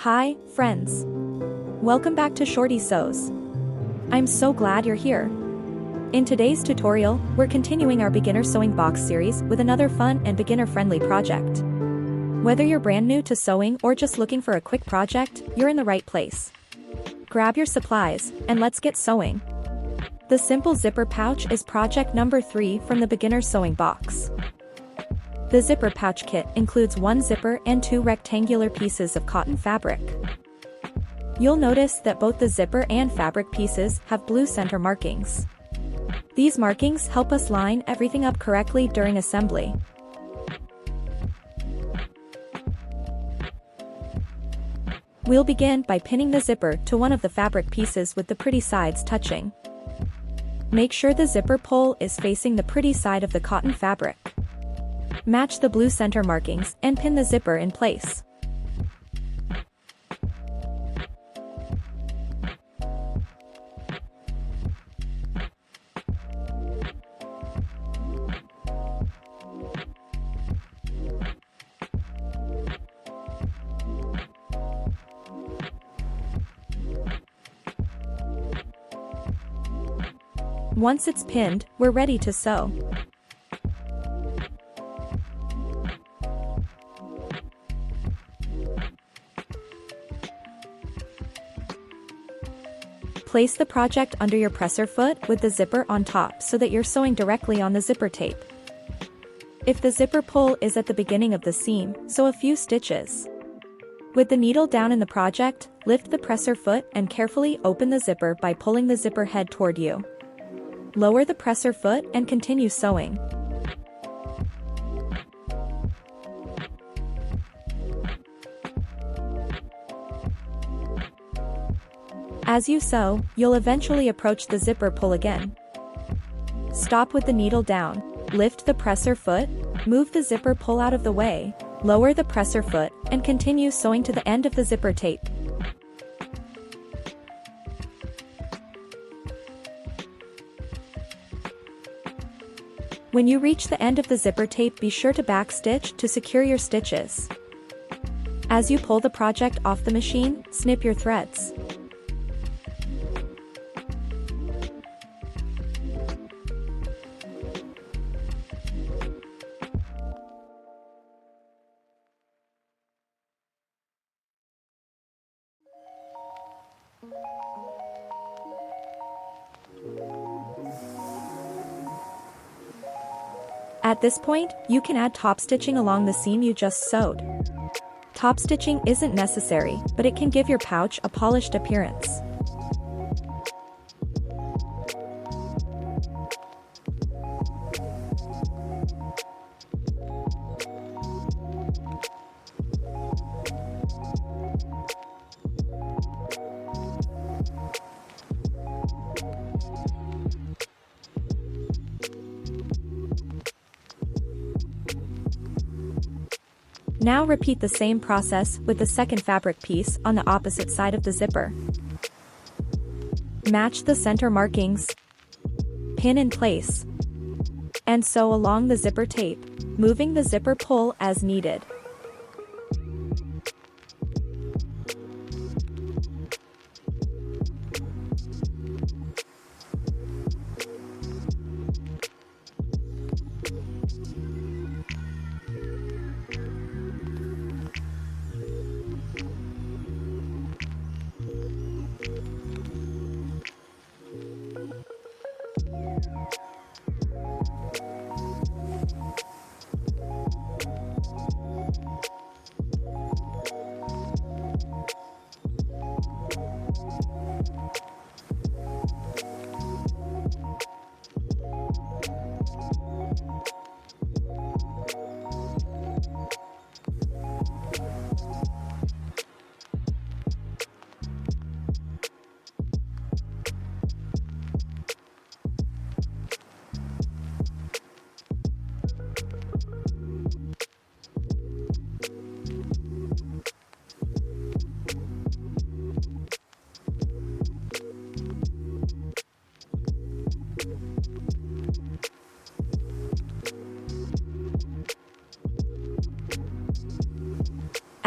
Hi, friends. Welcome back to Shorty Sews. I'm so glad you're here. In today's tutorial, we're continuing our beginner sewing box series with another fun and beginner-friendly project. Whether you're brand new to sewing or just looking for a quick project, you're in the right place. Grab your supplies, and let's get sewing. The simple zipper pouch is project number 3 from the beginner sewing box. The zipper pouch kit includes one zipper and 2 rectangular pieces of cotton fabric. You'll notice that both the zipper and fabric pieces have blue center markings. These markings help us line everything up correctly during assembly. We'll begin by pinning the zipper to one of the fabric pieces with the pretty sides touching. Make sure the zipper pull is facing the pretty side of the cotton fabric. Match the blue center markings and pin the zipper in place. Once it's pinned, we're ready to sew. Place the project under your presser foot with the zipper on top so that you're sewing directly on the zipper tape. If the zipper pull is at the beginning of the seam, sew a few stitches. With the needle down in the project, lift the presser foot and carefully open the zipper by pulling the zipper head toward you. Lower the presser foot and continue sewing. As you sew, you'll eventually approach the zipper pull again. Stop with the needle down, lift the presser foot, move the zipper pull out of the way, lower the presser foot, and continue sewing to the end of the zipper tape. When you reach the end of the zipper tape, be sure to backstitch to secure your stitches. As you pull the project off the machine, snip your threads. At this point, you can add top stitching along the seam you just sewed. Top stitching isn't necessary, but it can give your pouch a polished appearance. Now repeat the same process with the second fabric piece on the opposite side of the zipper. Match the center markings, pin in place, and sew along the zipper tape, moving the zipper pull as needed.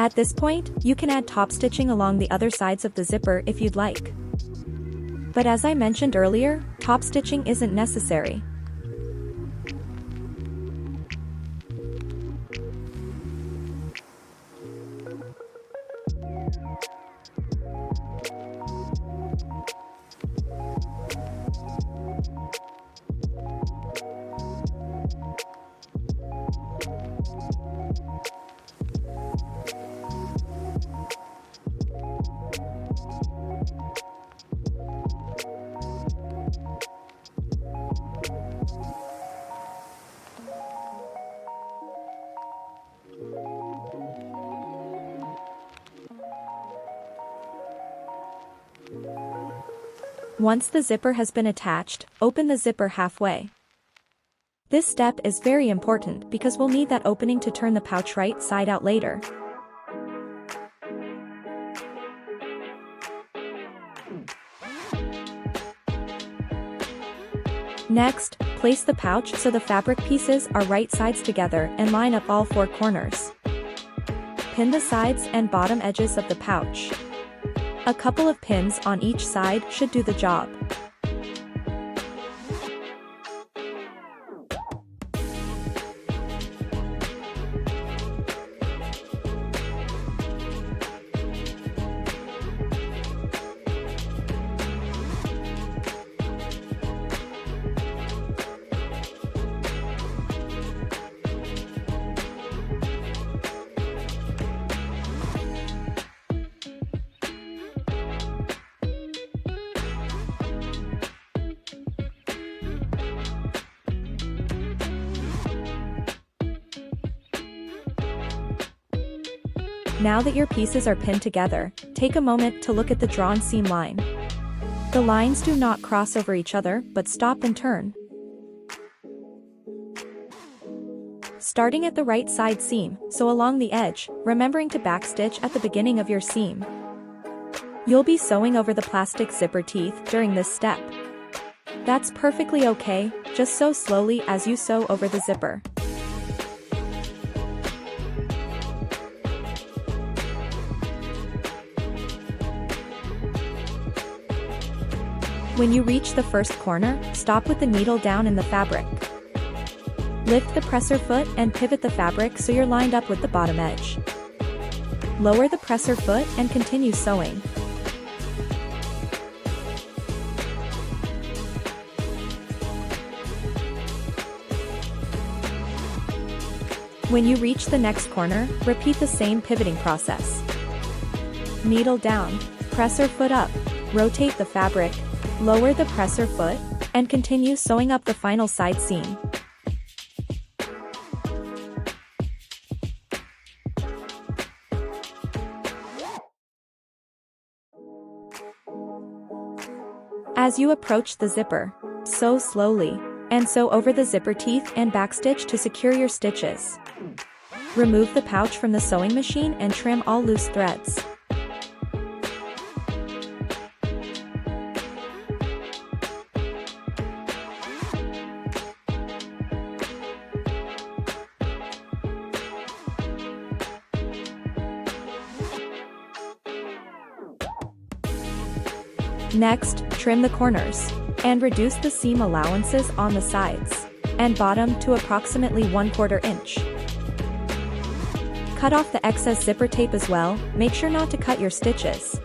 At this point, you can add top stitching along the other sides of the zipper if you'd like. But as I mentioned earlier, top stitching isn't necessary. Once the zipper has been attached, open the zipper halfway. This step is very important because we'll need that opening to turn the pouch right side out later. Next, place the pouch so the fabric pieces are right sides together and line up all 4 corners. Pin the sides and bottom edges of the pouch. A couple of pins on each side should do the job. Now that your pieces are pinned together, take a moment to look at the drawn seam line. The lines do not cross over each other, but stop and turn. Starting at the right side seam, so along the edge, remembering to backstitch at the beginning of your seam. You'll be sewing over the plastic zipper teeth during this step. That's perfectly okay, just sew slowly as you sew over the zipper. When you reach the first corner, stop with the needle down in the fabric. Lift the presser foot and pivot the fabric so you're lined up with the bottom edge. Lower the presser foot and continue sewing. When you reach the next corner, repeat the same pivoting process. Needle down, presser foot up, rotate the fabric, lower the presser foot, and continue sewing up the final side seam. As you approach the zipper, sew slowly, and sew over the zipper teeth and backstitch to secure your stitches. Remove the pouch from the sewing machine and trim all loose threads. Next, trim the corners, and reduce the seam allowances on the sides and bottom to approximately 1/4 inch. Cut off the excess zipper tape as well, make sure not to cut your stitches.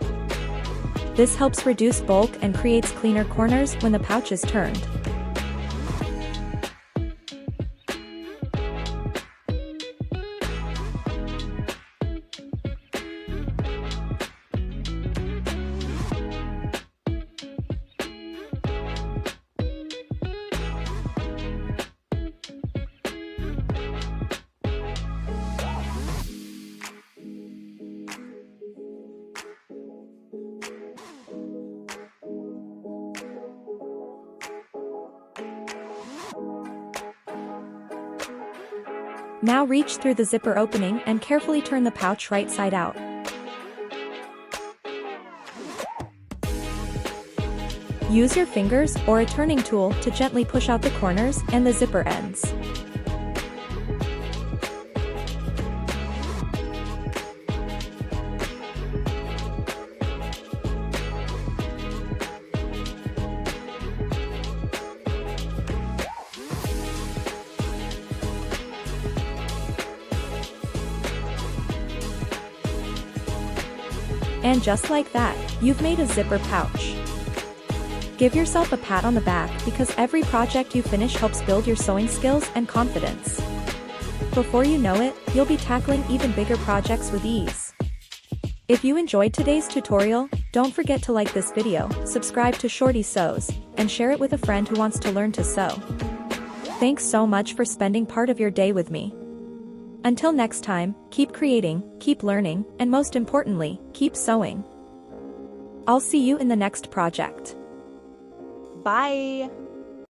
This helps reduce bulk and creates cleaner corners when the pouch is turned. Now reach through the zipper opening and carefully turn the pouch right side out. Use your fingers or a turning tool to gently push out the corners and the zipper ends. And just like that, you've made a zipper pouch. Give yourself a pat on the back because every project you finish helps build your sewing skills and confidence. Before you know it, you'll be tackling even bigger projects with ease. If you enjoyed today's tutorial, don't forget to like this video, subscribe to Shorty Sews, and share it with a friend who wants to learn to sew. Thanks so much for spending part of your day with me. Until next time, keep creating, keep learning, and most importantly, keep sewing. I'll see you in the next project. Bye!